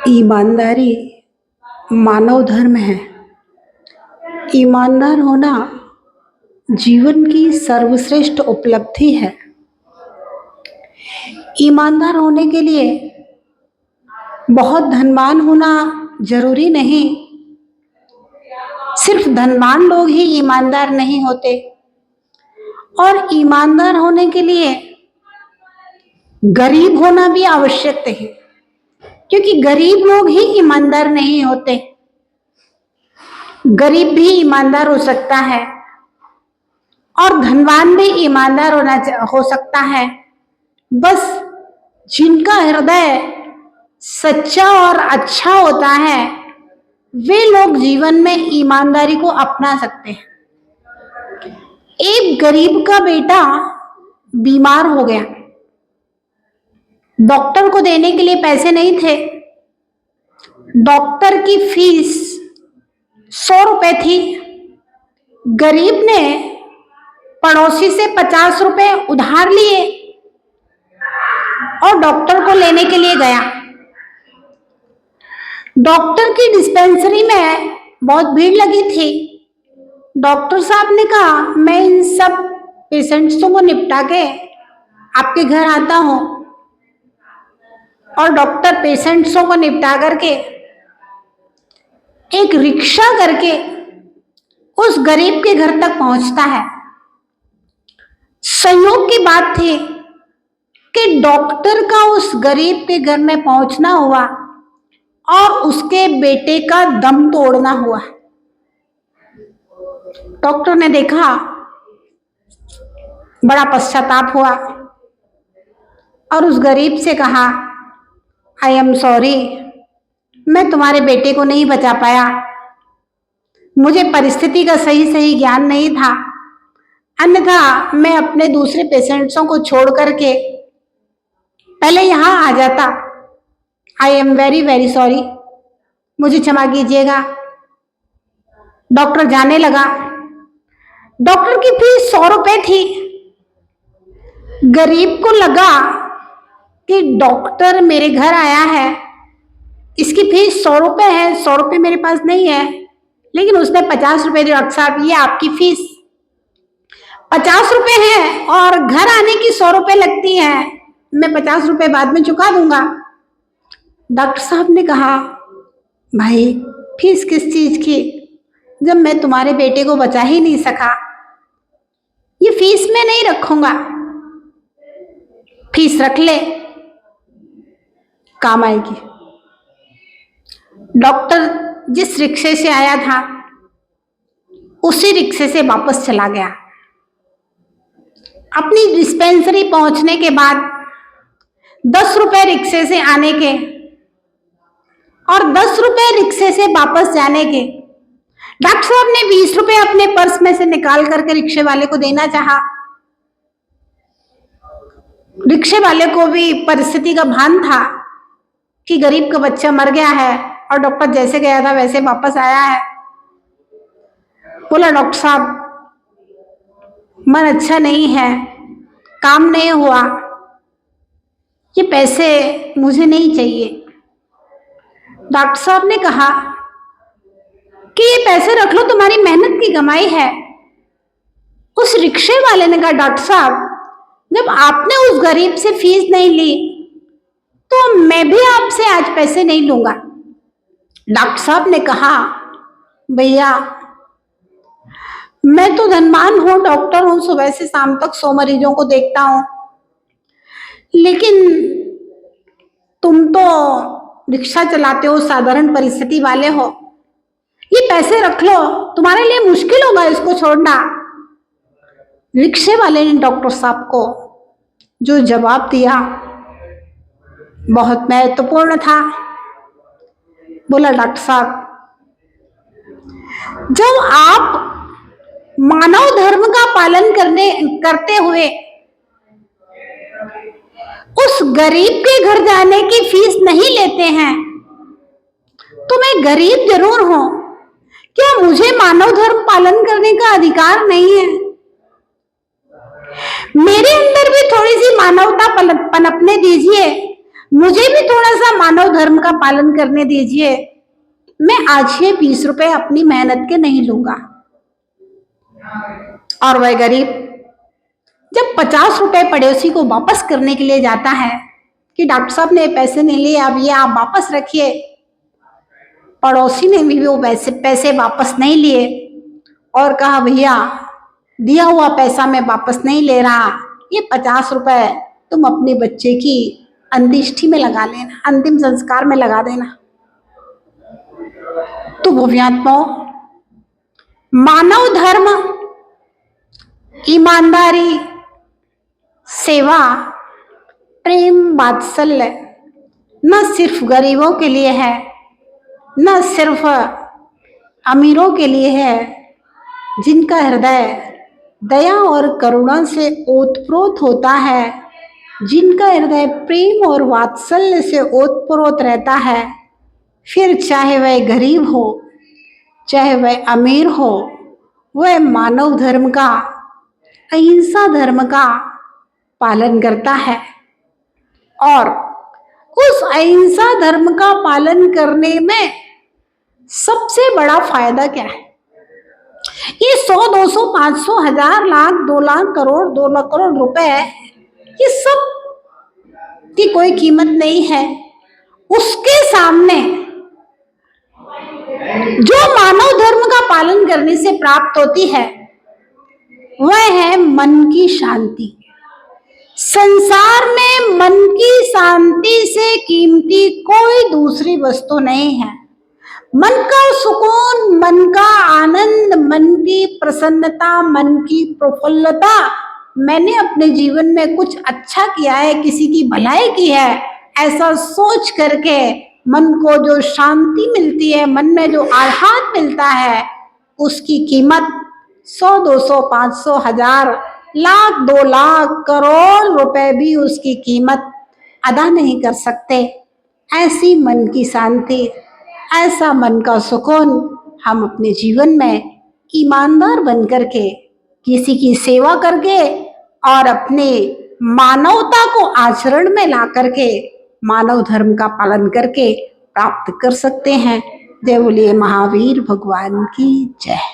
ईमानदारी मानव धर्म है। ईमानदार होना जीवन की सर्वश्रेष्ठ उपलब्धि है। ईमानदार होने के लिए बहुत धनवान होना जरूरी नहीं। सिर्फ धनवान लोग ही ईमानदार नहीं होते, और ईमानदार होने के लिए गरीब होना भी आवश्यक है, क्योंकि गरीब लोग ही ईमानदार नहीं होते। गरीब भी ईमानदार हो सकता है और धनवान भी ईमानदार हो सकता है। बस जिनका हृदय सच्चा और अच्छा होता है वे लोग जीवन में ईमानदारी को अपना सकते हैं। एक गरीब का बेटा बीमार हो गया, डॉक्टर को देने के लिए पैसे नहीं थे। डॉक्टर की फीस 100 रुपए थी। गरीब ने पड़ोसी से 50 रुपए उधार लिए और डॉक्टर को लेने के लिए गया। डॉक्टर की डिस्पेंसरी में बहुत भीड़ लगी थी। डॉक्टर साहब ने कहा, मैं इन सब पेशेंट्सों को निपटा के आपके घर आता हूं। और डॉक्टर पेशेंट्सों को निपटा करके एक रिक्शा करके उस गरीब के घर तक पहुंचता है। संयोग की बात थी कि डॉक्टर का उस गरीब के घर में पहुंचना हुआ और उसके बेटे का दम तोड़ना हुआ। डॉक्टर ने देखा, बड़ा पश्चाताप हुआ और उस गरीब से कहा, आई एम सॉरी, मैं तुम्हारे बेटे को नहीं बचा पाया। मुझे परिस्थिति का सही ज्ञान नहीं था, अन्यथा मैं अपने दूसरे पेशेंट्सों को छोड़ करके पहले यहां आ जाता। आई एम वेरी सॉरी, मुझे क्षमा कीजिएगा। डॉक्टर जाने लगा। डॉक्टर की फीस 100 रुपए थी। गरीब को लगा कि डॉक्टर मेरे घर आया है, इसकी फीस 100 रुपए है, 100 रुपए मेरे पास नहीं है, लेकिन उसने 50 रुपए दिए। डॉक्टर साहब, ये आपकी फीस 50 रुपए है और घर आने की 100 रुपए लगती है, मैं 50 रुपए बाद में चुका दूंगा। डॉक्टर साहब ने कहा, भाई फीस किस चीज की, जब मैं तुम्हारे बेटे को बचा ही नहीं सका, ये फीस मैं नहीं रखूंगा। फीस रख ले, काम आएगी। डॉक्टर जिस रिक्शे से आया था उसी रिक्शे से वापस चला गया। अपनी डिस्पेंसरी पहुंचने के बाद 10 रुपए रिक्शे से आने के और 10 रुपए रिक्शे से वापस जाने के, डॉक्टर साहब ने 20 रुपए अपने पर्स में से निकाल करके रिक्शे वाले को देना चाहा। रिक्शे वाले को भी परिस्थिति का भान था कि गरीब का बच्चा मर गया है और डॉक्टर जैसे गया था वैसे वापस आया है। बोला, डॉक्टर साहब मन अच्छा नहीं है, काम नहीं हुआ, ये पैसे मुझे नहीं चाहिए। डॉक्टर साहब ने कहा कि ये पैसे रख लो, तुम्हारी मेहनत की कमाई है। उस रिक्शे वाले ने कहा, डॉक्टर साहब जब आपने उस गरीब से फीस नहीं ली तो मैं भी आपसे आज पैसे नहीं लूंगा। डॉक्टर साहब ने कहा, भैया मैं तो धनवान हूं, डॉक्टर हूं, सुबह से शाम तक 100 मरीजों को देखता हूं, लेकिन तुम तो रिक्शा चलाते हो, साधारण परिस्थिति वाले हो, ये पैसे रख लो, तुम्हारे लिए मुश्किल होगा इसको छोड़ना। रिक्शे वाले ने डॉक्टर साहब को जो जवाब दिया बहुत महत्वपूर्ण था। बोला, डॉक्टर साहब जब आप मानव धर्म का पालन करते हुए उस गरीब के घर जाने की फीस नहीं लेते हैं तो मैं गरीब जरूर हूं, क्या मुझे मानव धर्म पालन करने का अधिकार नहीं है? मेरे अंदर भी थोड़ी सी मानवता पनपने दीजिए, मुझे भी थोड़ा सा मानव धर्म का पालन करने दीजिए। मैं आज ये 20 रुपए अपनी मेहनत के नहीं लूंगा। और वह गरीब जब 50 रुपए पड़ोसी को वापस करने के लिए जाता है कि डॉक्टर साहब ने पैसे नहीं लिए, अब ये आप वापस रखिए, पड़ोसी ने भी वो पैसे वापस नहीं लिए और कहा भैया दिया हुआ पैसा मैं वापस नहीं ले रहा, ये 50 रुपए तुम अपने बच्चे की अंत्येष्टि में लगा लेना, अंतिम संस्कार में लगा देना। तो भव्यात्माओं, मानव धर्म, ईमानदारी, सेवा, प्रेम, वात्सल्य न सिर्फ गरीबों के लिए है, न सिर्फ अमीरों के लिए है, जिनका हृदय दया और करुणा से ओतप्रोत होता है, जिनका हृदय प्रेम और वात्सल्य से ओतप्रोत रहता है, फिर चाहे वह गरीब हो चाहे वह अमीर हो, वह मानव धर्म का, अहिंसा धर्म का पालन करता है। और उस अहिंसा धर्म का पालन करने में सबसे बड़ा फायदा क्या है? ये 100, 200, 500, 1000, लाख, 2 लाख, करोड़, 2 लाख करोड़ रुपए, ये सब की कोई कीमत नहीं है उसके सामने जो मानव धर्म का पालन करने से प्राप्त होती है, वह है मन की शांति। संसार में मन की शांति से कीमती कोई दूसरी वस्तु नहीं है। मन का सुकून, मन का आनंद, मन की प्रसन्नता, मन की प्रफुल्लता, मैंने अपने जीवन में कुछ अच्छा किया है, किसी की भलाई की है, ऐसा सोच करके मन को जो शांति मिलती है, मन में जो आह्लाद मिलता है, उसकी कीमत 100, 200, 500, 1000, लाख, 2 लाख, करोड़ रुपए भी उसकी कीमत अदा नहीं कर सकते। ऐसी मन की शांति, ऐसा मन का सुकून हम अपने जीवन में ईमानदार बन करके, किसी की सेवा करके और अपने मानवता को आचरण में ला करके, मानव धर्म का पालन करके प्राप्त कर सकते हैं। जय बोलिए महावीर भगवान की जय।